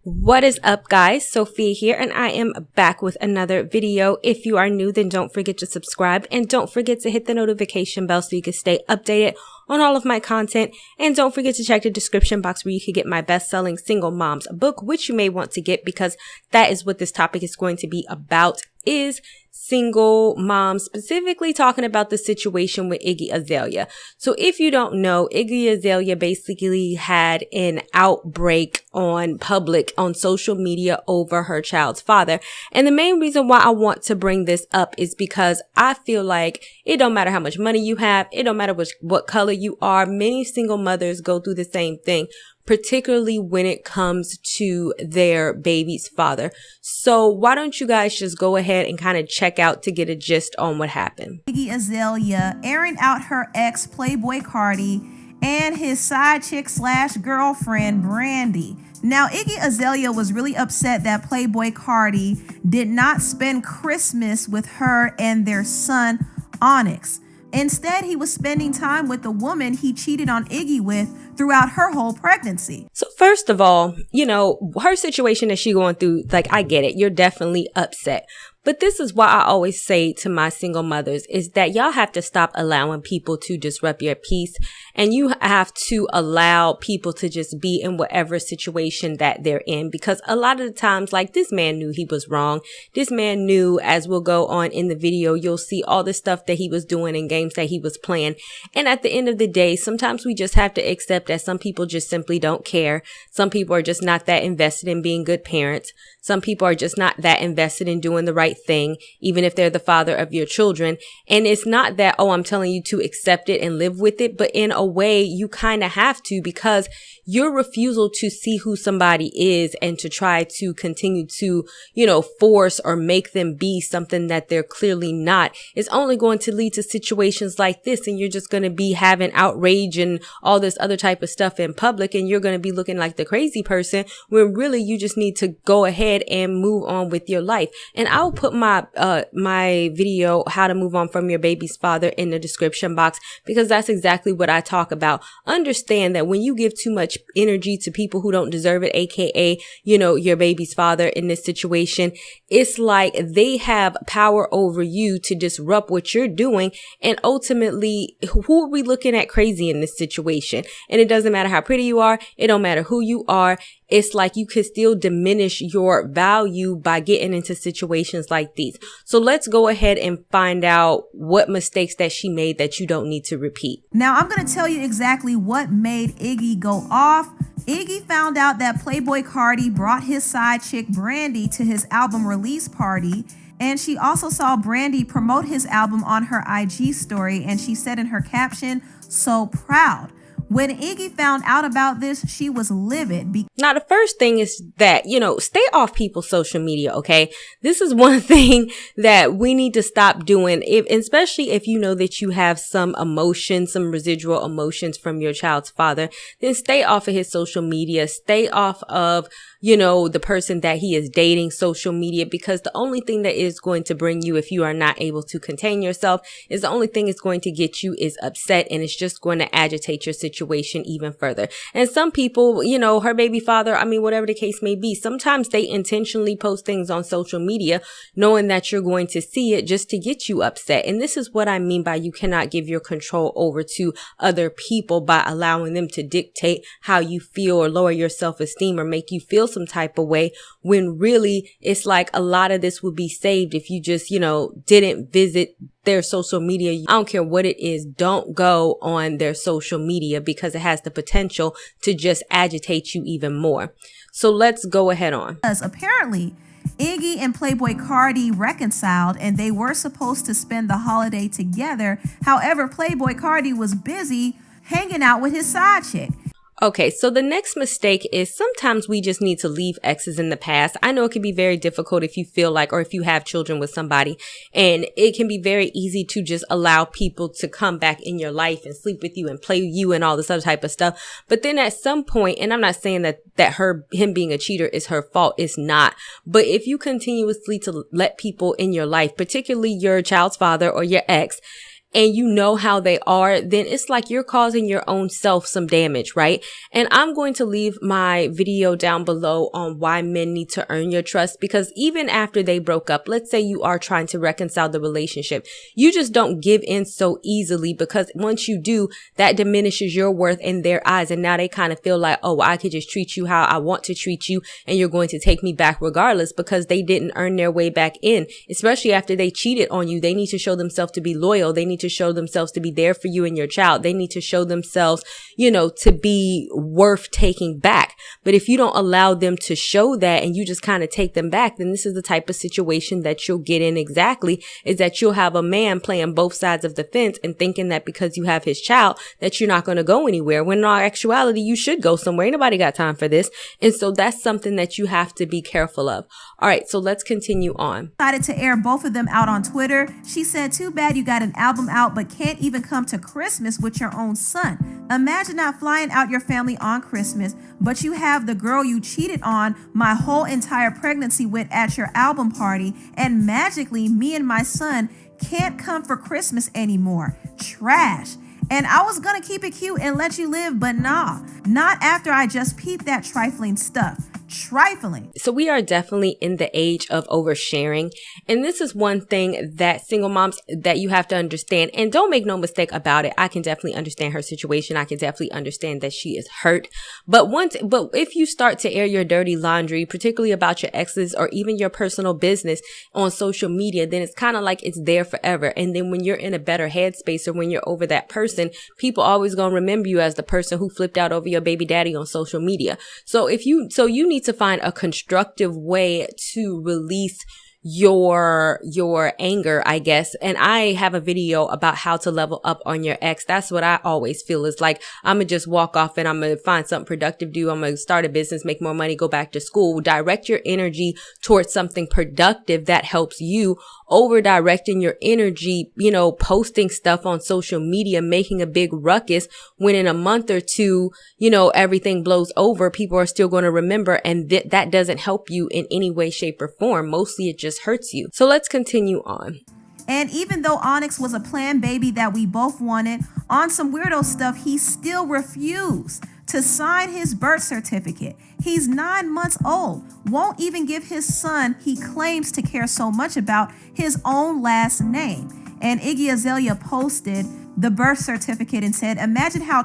What is up, guys? Sophie here, and I am back with another video. If you are new, then don't forget to subscribe and don't forget to hit the notification bell so you can stay updated on all of my content. And don't forget to check the description box where you can get my best-selling Single Moms book, which you may want to get because that is what this topic is going to be about, is single moms, specifically talking about the situation with Iggy Azalea. So if you don't know, Iggy Azalea basically had an outbreak on social media over her child's father. And the main reason why I want to bring this up is because I feel like it don't matter how much money you have. It don't matter what color you are. Many single mothers go through the same thing, particularly when it comes to their baby's father. So why don't you guys just go ahead and kind of check out to get a gist on what happened. Iggy Azalea airing out her ex Playboy Cardi and his side chick / girlfriend Brandy. Now, Iggy Azalea was really upset that Playboy Cardi did not spend Christmas with her and their son Onyx. Instead, he was spending time with the woman he cheated on Iggy with throughout her whole pregnancy. So first of all, her situation that she's going through, like, I get it. You're definitely upset. But this is why I always say to my single mothers is that y'all have to stop allowing people to disrupt your peace, and you have to allow people to just be in whatever situation that they're in, because a lot of the times, like, this man knew he was wrong. This man knew, as we'll go on in the video, you'll see all the stuff that he was doing and games that he was playing. And at the end of the day, sometimes we just have to accept that some people just simply don't care. Some people are just not that invested in being good parents. Some people are just not that invested in doing the right thing, even if they're the father of your children. And it's not that, oh, I'm telling you to accept it and live with it, but in a way you kind of have to, because your refusal to see who somebody is and to try to continue to, force or make them be something that they're clearly not is only going to lead to situations like this. And you're just going to be having outrage and all this other type of stuff in public, and you're going to be looking like the crazy person when really you just need to go ahead and move on with your life. And I'll put my video, how to move on from your baby's father, in the description box, because that's exactly what I talk about. Understand that when you give too much energy to people who don't deserve it, aka, your baby's father in this situation, it's like they have power over you to disrupt what you're doing. And ultimately, who are we looking at crazy in this situation? And it doesn't matter how pretty you are. It don't matter who you are. It's like you could still diminish your value by getting into situations like these. So let's go ahead and find out what mistakes that she made that you don't need to repeat. Now, I'm going to tell you exactly what made Iggy go off. Iggy found out that Playboy Cardi brought his side chick Brandy to his album release party. And she also saw Brandy promote his album on her IG story. And she said in her caption, "So proud." When Iggy found out about this, she was livid. Now, the first thing is that, stay off people's social media, okay? This is one thing that we need to stop doing, especially if you know that you have some emotions, some residual emotions from your child's father. Then stay off of his social media. Stay off of, the person that he is dating social media, because the only thing that is going to bring you, if you are not able to contain yourself, is the only thing it's going to get you is upset, and it's just going to agitate your situation even further. And some people, her baby father, whatever the case may be, sometimes they intentionally post things on social media knowing that you're going to see it just to get you upset. And this is what I mean by you cannot give your control over to other people by allowing them to dictate how you feel or lower your self-esteem or make you feel some type of way, when really it's like a lot of this would be saved if you just, didn't visit their social media. I don't care what it is. Don't go on their social media, because it has the potential to just agitate you even more. So let's go ahead on. Because apparently Iggy and Playboy Cardi reconciled and they were supposed to spend the holiday together. However, Playboy Cardi was busy hanging out with his side chick. Okay, so the next mistake is sometimes we just need to leave exes in the past. I know it can be very difficult if you feel like, or if you have children with somebody, and it can be very easy to just allow people to come back in your life and sleep with you and play with you and all this other type of stuff. But then at some point, and I'm not saying that him being a cheater is her fault. It's not. But if you continuously to let people in your life, particularly your child's father or your ex, and you know how they are, then it's like you're causing your own self some damage, right? And I'm going to leave my video down below on why men need to earn your trust, because even after they broke up, let's say you are trying to reconcile the relationship, you just don't give in so easily, because once you do, that diminishes your worth in their eyes. And now they kind of feel like, oh, I could just treat you how I want to treat you, and you're going to take me back regardless, because they didn't earn their way back in, especially after they cheated on you. They need to show themselves to be loyal. They need to show themselves to be there for you and your child. They need to show themselves, to be worth taking back. But if you don't allow them to show that and you just kind of take them back, then this is the type of situation that you'll get in exactly, is that you'll have a man playing both sides of the fence and thinking that because you have his child that you're not going to go anywhere, when in all actuality you should go somewhere. Ain't nobody got time for this. And so that's something that you have to be careful of. All right, so let's continue on. Decided to air both of them out on Twitter. She said, "Too bad you got an album out but can't even come to Christmas with your own son. Imagine not flying out your family on Christmas, but you have the girl you cheated on my whole entire pregnancy with at your album party, and magically me and my son can't come for Christmas anymore. Trash." And I was gonna keep it cute and let you live, but nah, not after I just peeped that trifling stuff. Trifling. So we are definitely in the age of oversharing. And this is one thing that single moms that you have to understand. And don't make no mistake about it. I can definitely understand her situation. I can definitely understand that she is hurt. But if you start to air your dirty laundry, particularly about your exes or even your personal business on social media, then it's kind of like it's there forever. And then when you're in a better headspace, or when you're over that person, people always gonna remember you as the person who flipped out over your baby daddy on social media. So you need to find a constructive way to release your anger, I guess. And I have a video about how to level up on your ex. That's what I always feel is like, I'm going to just walk off and I'm going to find something productive to do. I'm going to start a business, make more money, go back to school. Direct your energy towards something productive that helps you, over directing your energy, posting stuff on social media, making a big ruckus, when in a month or two, everything blows over. People are still going to remember, and that doesn't help you in any way, shape, or form. Mostly it just hurts you. So let's continue on. And even though Onyx was a planned baby that we both wanted, on some weirdo stuff, he still refused to sign his birth certificate. He's 9 months old, won't even give his son he claims to care so much about his own last name. And Iggy Azalea posted the birth certificate and said, "Imagine how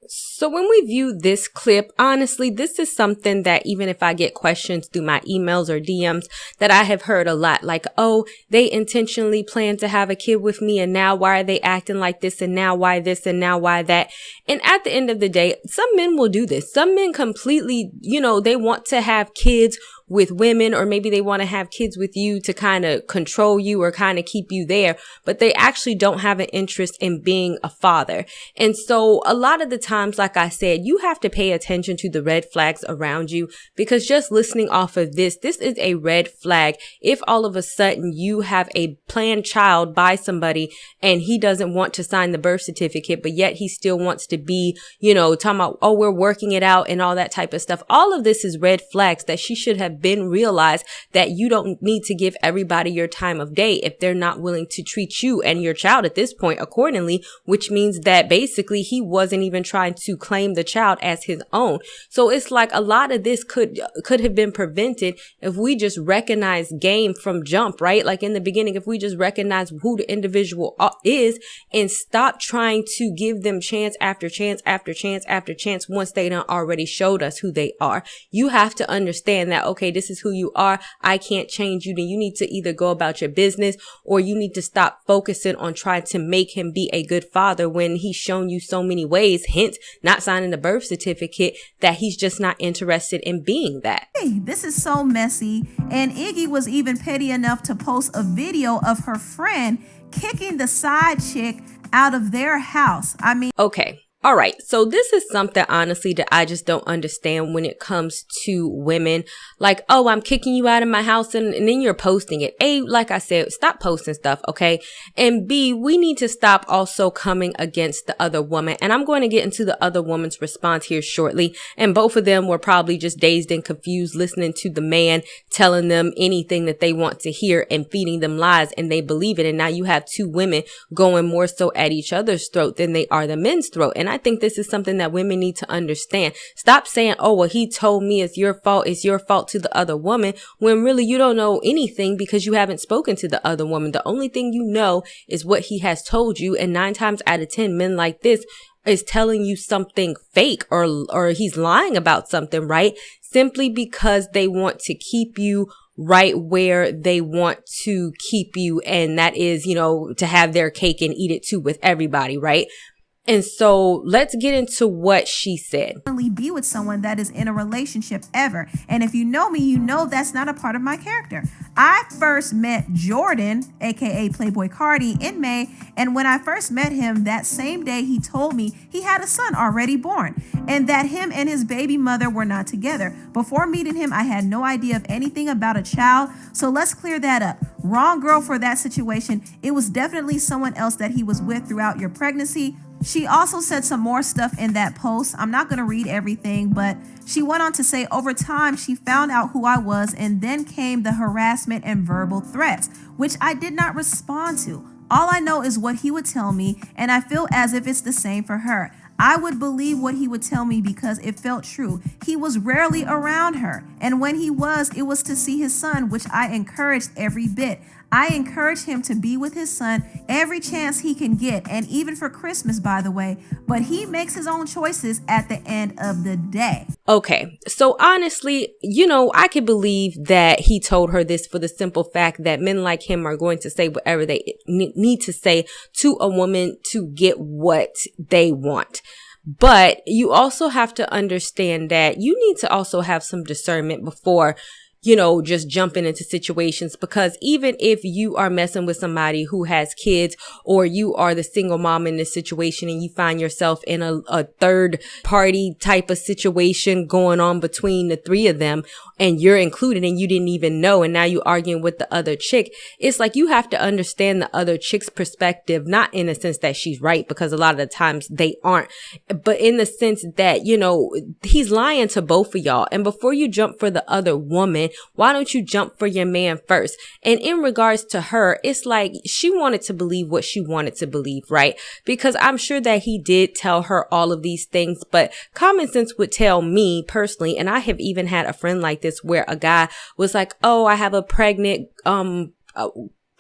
So when we view this clip, honestly, this is something that even if I get questions through my emails or DMs, that I have heard a lot, like, oh, they intentionally planned to have a kid with me, and now why are they acting like this, and now why this, and now why that? And at the end of the day, some men will do this. Some men completely, they want to have kids with women, or maybe they want to have kids with you to kind of control you or kind of keep you there, but they actually don't have an interest in being a father. And so a lot of the times, like I said, you have to pay attention to the red flags around you, because just listening off of this is a red flag. If all of a sudden you have a planned child by somebody and he doesn't want to sign the birth certificate, but yet he still wants to be, talking about, oh, we're working it out and all that type of stuff. All of this is red flags that she should have been realized, that you don't need to give everybody your time of day if they're not willing to treat you and your child at this point accordingly, which means that basically he wasn't even trying to claim the child as his own. So it's like a lot of this could have been prevented if we just recognize game from jump, right? Like in the beginning, if we just recognize who the individual is and stop trying to give them chance after chance after chance after chance once they done already showed us who they are. You have to understand that, okay, this is who you are. I can't change you. Then you need to either go about your business, or you need to stop focusing on trying to make him be a good father when he's shown you so many ways, hence not signing the birth certificate, that he's just not interested in being that. Hey, this is so messy. And Iggy was even petty enough to post a video of her friend kicking the side chick out of their house. Okay. All right. So this is something, honestly, that I just don't understand when it comes to women. Like, oh, I'm kicking you out of my house, and then you're posting it. A, like I said, stop posting stuff, okay? And B, we need to stop also coming against the other woman. And I'm going to get into the other woman's response here shortly. And both of them were probably just dazed and confused, listening to the man telling them anything that they want to hear and feeding them lies, and they believe it. And now you have two women going more so at each other's throat than they are the men's throat. And I think this is something that women need to understand. Stop saying, oh, well, he told me it's your fault to the other woman, when really you don't know anything because you haven't spoken to the other woman. The only thing you know is what he has told you. And 9 times out of 10, men like this is telling you something fake, or he's lying about something, right? Simply because they want to keep you right where they want to keep you. And that is, to have their cake and eat it too with everybody, right? And so let's get into what she said. Be with someone that is in a relationship ever. And if you know me, you know that's not a part of my character. I first met Jordan, aka Playboy Cardi, in May. And when I first met him, that same day, he told me he had a son already born and that him and his baby mother were not together. Before meeting him, I had no idea of anything about a child. So let's clear that up. Wrong girl for that situation. It was definitely someone else that he was with throughout your pregnancy. She also said some more stuff in that post. I'm not going to read everything, but she went on to say over time, she found out who I was, and then came the harassment and verbal threats, which I did not respond to. All I know is what he would tell me, and I feel as if it's the same for her. I would believe what he would tell me because it felt true. He was rarely around her, and when he was, it was to see his son, which I encouraged every bit. I encourage him to be with his son every chance he can get, and even for Christmas, by the way, but he makes his own choices at the end of the day. Okay, so honestly, I could believe that he told her this for the simple fact that men like him are going to say whatever they need to say to a woman to get what they want. But you also have to understand that you need to also have some discernment before just jumping into situations, because even if you are messing with somebody who has kids, or you are the single mom in this situation and you find yourself in a third party type of situation going on between the three of them, and you're included and you didn't even know, and now you're arguing with the other chick, it's like you have to understand the other chick's perspective, not in the sense that she's right, because a lot of the times they aren't, but in the sense that, he's lying to both of y'all. And before you jump for the other woman, why don't you jump for your man first? And in regards to her, it's like she wanted to believe what she wanted to believe, right? Because I'm sure that he did tell her all of these things, but common sense would tell me personally, and I have even had a friend like this where a guy was like, oh, I have a pregnant,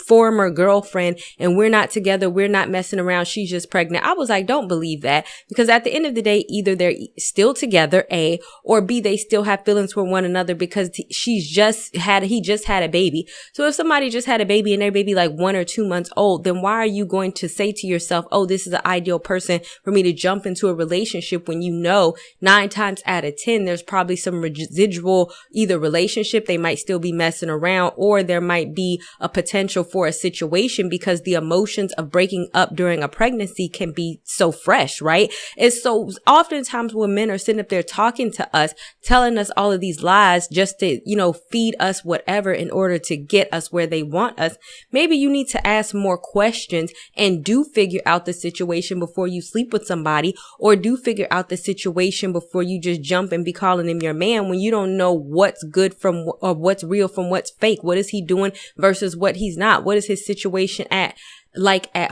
former girlfriend and we're not together, we're not messing around, she's just pregnant. I was like, don't believe that, because at the end of the day, either they're still together, A, or B, they still have feelings for one another, because he just had a baby. So if somebody just had a baby and their baby like 1 or 2 months old, then why are you going to say to yourself, oh, this is the ideal person for me to jump into a relationship, when 9 times out of 10 there's probably some residual either relationship, they might still be messing around, or there might be a potential for a situation, because the emotions of breaking up during a pregnancy can be so fresh, right? And so oftentimes when men are sitting up there talking to us, telling us all of these lies just to, feed us whatever in order to get us where they want us, maybe you need to ask more questions and do figure out the situation before you sleep with somebody, or do figure out the situation before you just jump and be calling him your man, when you don't know what's good from, or what's real from what's fake. What is he doing versus what he's not? What is his situation at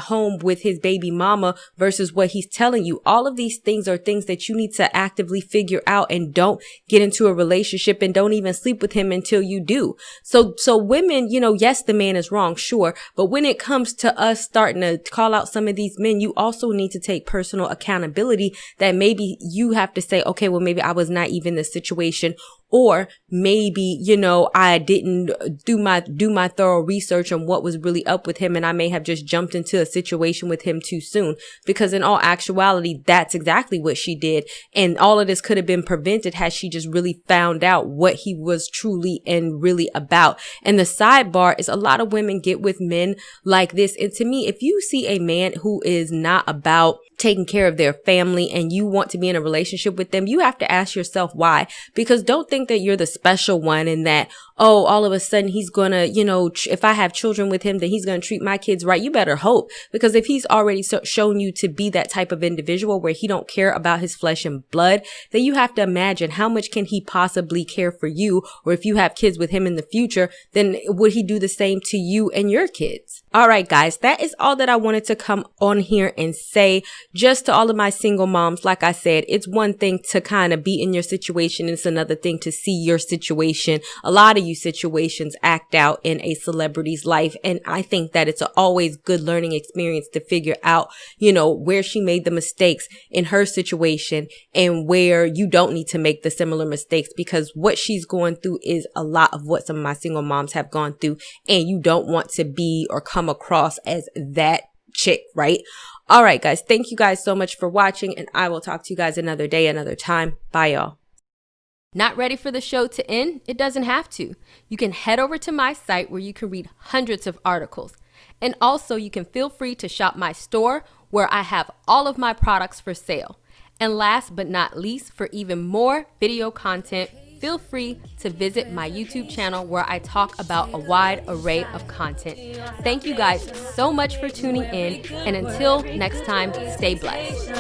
home with his baby mama versus what he's telling you? All of these things are things that you need to actively figure out, and don't get into a relationship and don't even sleep with him until you do. So women, yes, the man is wrong, sure. But when it comes to us starting to call out some of these men, you also need to take personal accountability, that maybe you have to say, okay, well, maybe I was not even in the situation, or maybe, you know, I didn't do my thorough research on what was really up with him, and I may have just jumped into a situation with him too soon. Because in all actuality, that's exactly what she did. And all of this could have been prevented had she just really found out what he was truly and really about. And the sidebar is, a lot of women get with men like this. And to me, if you see a man who is not about taking care of their family and you want to be in a relationship with them, you have to ask yourself why. Because don't think that you're the special one and that, oh, all of a sudden he's gonna, you know, if I have children with him, then he's gonna treat my kids right. You better hope. Because if he's already shown you to be that type of individual where he don't care about his flesh and blood, then you have to imagine how much can he possibly care for you. Or if you have kids with him in the future, then would he do the same to you and your kids? All right, guys, that is all that I wanted to come on here and say. Just to all of my single moms, like I said, it's one thing to kind of be in your situation. It's another thing to see your situation. A lot of you situations act out in a celebrity's life. And I think that it's always good learning experience to figure out, you know, where she made the mistakes in her situation and where you don't need to make the similar mistakes, because what she's going through is a lot of what some of my single moms have gone through. And you don't want to be or come across as that chick, right? All right, guys. Thank you guys so much for watching, and I will talk to you guys another day, another time. Bye, y'all. Not ready for the show to end? It doesn't have to. You can head over to my site where you can read hundreds of articles. And also, you can feel free to shop my store where I have all of my products for sale. And last but not least, for even more video content, feel free to visit my YouTube channel where I talk about a wide array of content. Thank you guys so much for tuning in, and until next time, stay blessed.